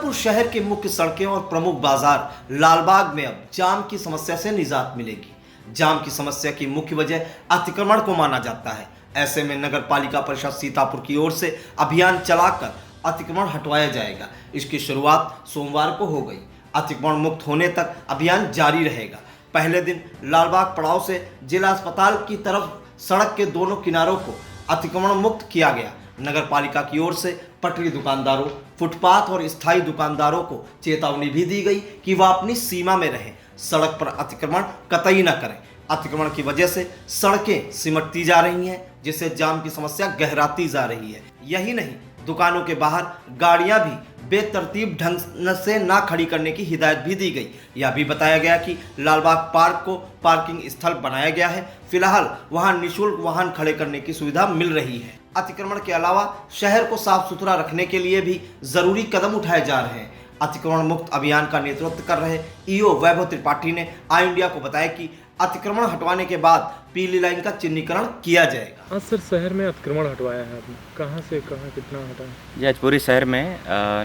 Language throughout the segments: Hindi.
सीतापुर शहर के मुख्य सड़कें और प्रमुख बाजार लालबाग में अब जाम की समस्या से निजात मिलेगी। जाम की समस्या की मुख्य वजह अतिक्रमण को माना जाता है। ऐसे में नगर पालिका परिषद सीतापुर की ओर से अभियान चलाकर अतिक्रमण हटवाया जाएगा। इसकी शुरुआत सोमवार को हो गई। अतिक्रमण मुक्त होने तक अभियान जारी रहेगा। पहले दिन लालबाग पड़ाव से जिला अस्पताल की तरफ सड़क के दोनों किनारों को अतिक्रमण मुक्त किया गया। नगर पालिका की ओर से पटरी दुकानदारों, फुटपाथ और स्थायी दुकानदारों को चेतावनी भी दी गई कि वह अपनी सीमा में रहें, सड़क पर अतिक्रमण कतई न करें। अतिक्रमण की वजह से सड़कें सिमटती जा रही हैं, जिससे जाम की समस्या गहराती जा रही है। यही नहीं, दुकानों के बाहर गाड़ियां भी बेतरतीब ढंग से ना खड़ी करने की हिदायत भी दी गई। यह भी बताया गया कि लालबाग पार्क को पार्किंग स्थल बनाया गया है। फिलहाल वहां निःशुल्क वाहन खड़े करने की सुविधा मिल रही है। अतिक्रमण के अलावा शहर को साफ सुथरा रखने के लिए भी जरूरी कदम उठाए जा रहे हैं। अतिक्रमण मुक्त अभियान का नेतृत्व कर रहे ईओ वैभव त्रिपाठी ने आई इंडिया को बताया कि अतिक्रमण हटवाने के बाद पीली लाइन का चिन्हीकरण किया जाएगा। हाँ सर, शहर में अतिक्रमण हटवाया है आपने, कहाँ से कहाँ कितना हटा है? जी, आज पूरे शहर में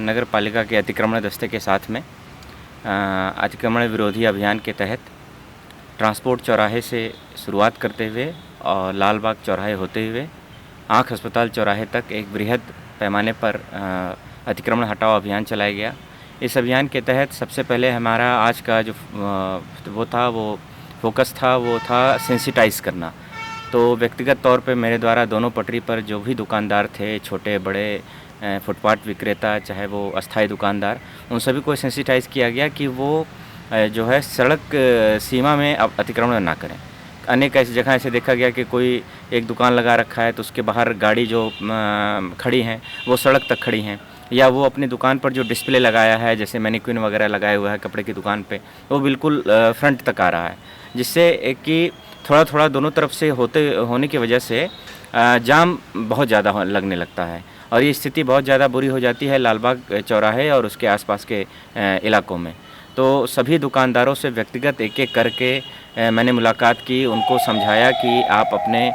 नगर पालिका के अतिक्रमण दस्ते के साथ में अतिक्रमण विरोधी अभियान के तहत ट्रांसपोर्ट चौराहे से शुरुआत करते हुए और लालबाग चौराहे होते हुए आँख अस्पताल चौराहे तक एक बृहद पैमाने पर अतिक्रमण हटाओ अभियान चलाया गया। इस अभियान के तहत सबसे पहले हमारा आज का जो वो फोकस था वो था सेंसिटाइज़ करना। तो व्यक्तिगत तौर पे मेरे द्वारा दोनों पटरी पर जो भी दुकानदार थे, छोटे बड़े फुटपाथ विक्रेता, चाहे वो अस्थायी दुकानदार, उन सभी को सेंसिटाइज़ किया गया कि वो जो है सड़क सीमा में अब अतिक्रमण ना करें। अनेक ऐसी जगह ऐसे देखा गया कि कोई एक दुकान लगा रखा है तो उसके बाहर गाड़ी जो खड़ी हैं वो सड़क तक खड़ी हैं, या वो अपनी दुकान पर जो डिस्प्ले लगाया है जैसे मैनिक्विन वगैरह लगाया हुआ है कपड़े की दुकान पे, वो बिल्कुल फ्रंट तक आ रहा है, जिससे कि थोड़ा थोड़ा दोनों तरफ से होने की वजह से जाम बहुत ज़्यादा लगने लगता है और ये स्थिति बहुत ज़्यादा बुरी हो जाती है लालबाग चौराहे और उसके आसपास के इलाकों में। तो सभी दुकानदारों से व्यक्तिगत एक एक करके मैंने मुलाकात की, उनको समझाया कि आप अपने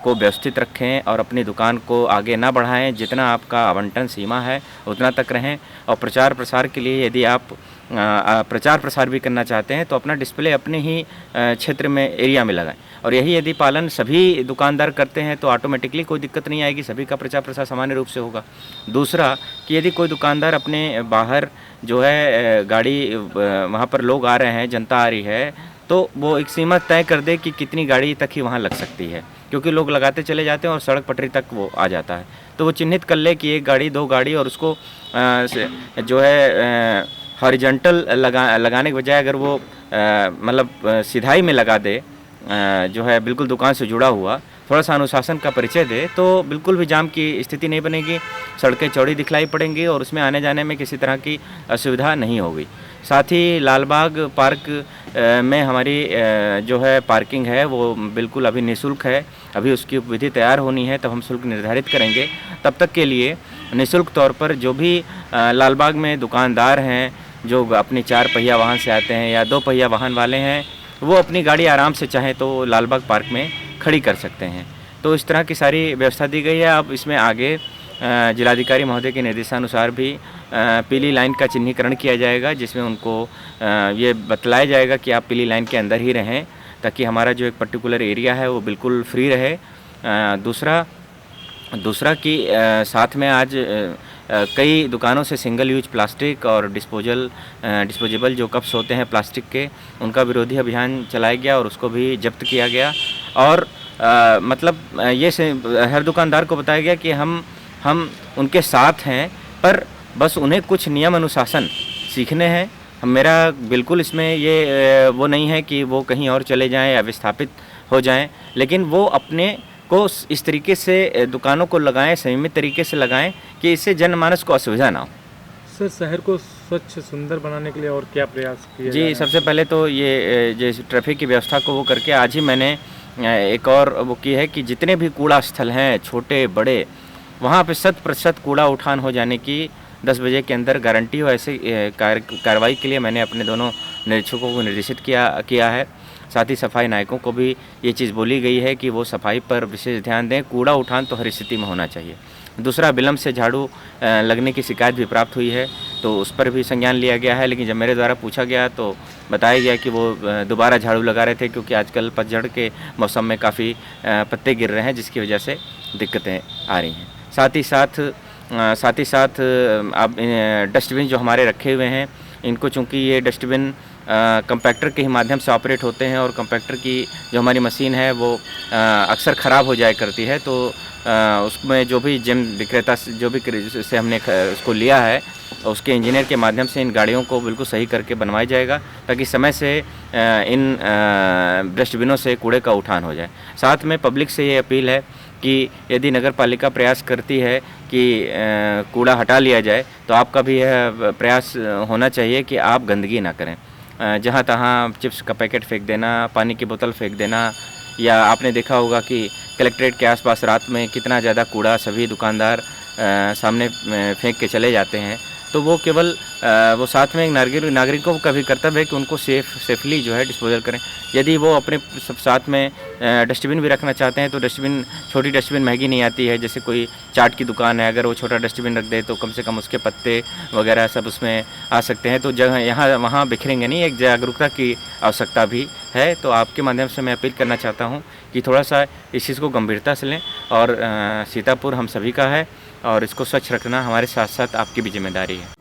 को व्यवस्थित रखें और अपनी दुकान को आगे ना बढ़ाएं। जितना आपका आवंटन सीमा है उतना तक रहें और प्रचार प्रसार के लिए यदि आप प्रचार प्रसार भी करना चाहते हैं तो अपना डिस्प्ले अपने ही क्षेत्र में एरिया में लगाएं। और यही यदि पालन सभी दुकानदार करते हैं तो ऑटोमेटिकली कोई दिक्कत नहीं आएगी, सभी का प्रचार प्रसार सामान्य रूप से होगा। दूसरा कि यदि कोई दुकानदार अपने बाहर जो है गाड़ी वहाँ पर लोग आ रहे हैं, जनता आ रही है, तो वो एक सीमा तय कर दे कि कितनी गाड़ी तक ही वहाँ लग सकती है, क्योंकि लोग लगाते चले जाते हैं और सड़क पटरी तक वो आ जाता है। तो वो चिन्हित कर ले कि एक गाड़ी, दो गाड़ी, और उसको जो है हॉरिजॉन्टल लगाने के बजाय अगर वो मतलब सिधाई में लगा दे, जो है बिल्कुल दुकान से जुड़ा हुआ, थोड़ा सा अनुशासन का परिचय दे, तो बिल्कुल भी जाम की स्थिति नहीं बनेगी। सड़कें चौड़ी दिखलाई पड़ेंगी और उसमें आने जाने में किसी तरह की असुविधा नहीं होगी। साथ ही लालबाग पार्क में हमारी जो है पार्किंग है वो बिल्कुल अभी निःशुल्क है। अभी उसकी विधि तैयार होनी है, तब हम शुल्क निर्धारित करेंगे। तब तक के लिए निःशुल्क तौर पर जो भी लालबाग में दुकानदार हैं, जो अपनी 4 पहिया वाहन से आते हैं या 2 पहिया वाहन वाले हैं, वो अपनी गाड़ी आराम से चाहें तो लालबाग पार्क में खड़ी कर सकते हैं। तो इस तरह की सारी व्यवस्था दी गई है। अब इसमें आगे जिलाधिकारी महोदय के निर्देशानुसार भी पीली लाइन का चिन्हीकरण किया जाएगा, जिसमें उनको ये बतलाया जाएगा कि आप पीली लाइन के अंदर ही रहें, ताकि हमारा जो एक पर्टिकुलर एरिया है वो बिल्कुल फ्री रहे। दूसरा कि साथ में आज कई दुकानों से सिंगल यूज प्लास्टिक और डिस्पोजेबल जो कप्स होते हैं प्लास्टिक के, उनका विरोधी अभियान चलाया गया और उसको भी जब्त किया गया। और मतलब ये हर दुकानदार को बताया गया कि हम उनके साथ हैं, पर बस उन्हें कुछ नियम अनुशासन सीखने हैं। मेरा बिल्कुल इसमें ये वो नहीं है कि वो कहीं और चले जाएं या विस्थापित हो जाएं, लेकिन वो अपने को इस तरीके से दुकानों को लगाएं, संयमित तरीके से लगाएं कि इससे जनमानस को असुविधा ना हो। सर, शहर को स्वच्छ सुंदर बनाने के लिए और क्या प्रयास किए? जी, सबसे पहले तो ये जैसे ट्रैफिक की व्यवस्था को वो करके आज ही मैंने एक और वो की है कि जितने भी कूड़ा स्थल हैं छोटे बड़े, वहाँ पे 100% कूड़ा उठान हो जाने की 10 बजे के अंदर गारंटी हो। ऐसे कार्रवाई के लिए मैंने अपने दोनों निरीक्षकों को निर्देशित किया है। साथ ही सफाई नायकों को भी ये चीज़ बोली गई है कि वो सफाई पर विशेष ध्यान दें। कूड़ा उठान तो हर स्थिति में होना चाहिए। दूसरा, विलम्ब से झाड़ू लगने की शिकायत भी प्राप्त हुई है, तो उस पर भी संज्ञान लिया गया है। लेकिन जब मेरे द्वारा पूछा गया तो बताया गया कि वो दोबारा झाड़ू लगा रहे थे, क्योंकि आजकल पतझड़ के मौसम में काफ़ी पत्ते गिर रहे हैं, जिसकी वजह से दिक्कतें आ रही हैं। साथ ही साथ अब डस्टबिन जो हमारे रखे हुए हैं, इनको चूँकि ये डस्टबिन कंपैक्टर के ही माध्यम से ऑपरेट होते हैं, और कंपैक्टर की जो हमारी मशीन है वो अक्सर ख़राब हो जाया करती है, तो उसमें जो भी जिम विक्रेता जो भी से हमने उसको लिया है, उसके इंजीनियर के माध्यम से इन गाड़ियों को बिल्कुल सही करके बनवाया जाएगा, ताकि समय से इन डस्टबिनों से कूड़े का उठान हो जाए। साथ में पब्लिक से ये अपील है कि यदि नगर पालिका प्रयास करती है कि कूड़ा हटा लिया जाए, तो आपका भी यह प्रयास होना चाहिए कि आप गंदगी ना करें। जहाँ तहाँ चिप्स का पैकेट फेंक देना, पानी की बोतल फेंक देना, या आपने देखा होगा कि कलेक्ट्रेट के आसपास रात में कितना ज़्यादा कूड़ा सभी दुकानदार सामने फेंक के चले जाते हैं। तो वो केवल वो साथ में नागरिकों का भी कर्तव्य है कि उनको सेफली जो है डिस्पोजल करें। यदि वो अपने सब साथ में डस्टबिन भी रखना चाहते हैं, तो डस्टबिन, छोटी डस्टबिन महंगी नहीं आती है। जैसे कोई चाट की दुकान है, अगर वो छोटा डस्टबिन रख दे तो कम से कम उसके पत्ते वगैरह सब उसमें आ सकते हैं, तो जगह यहाँ वहाँ बिखरेंगे नहीं। एक जागरूकता की आवश्यकता भी है। तो आपके माध्यम से मैं अपील करना चाहता हूँ कि थोड़ा सा इस चीज़ को गंभीरता से लें, और सीतापुर हम सभी का है, और इसको स्वच्छ रखना हमारे साथ साथ आपकी भी जिम्मेदारी है।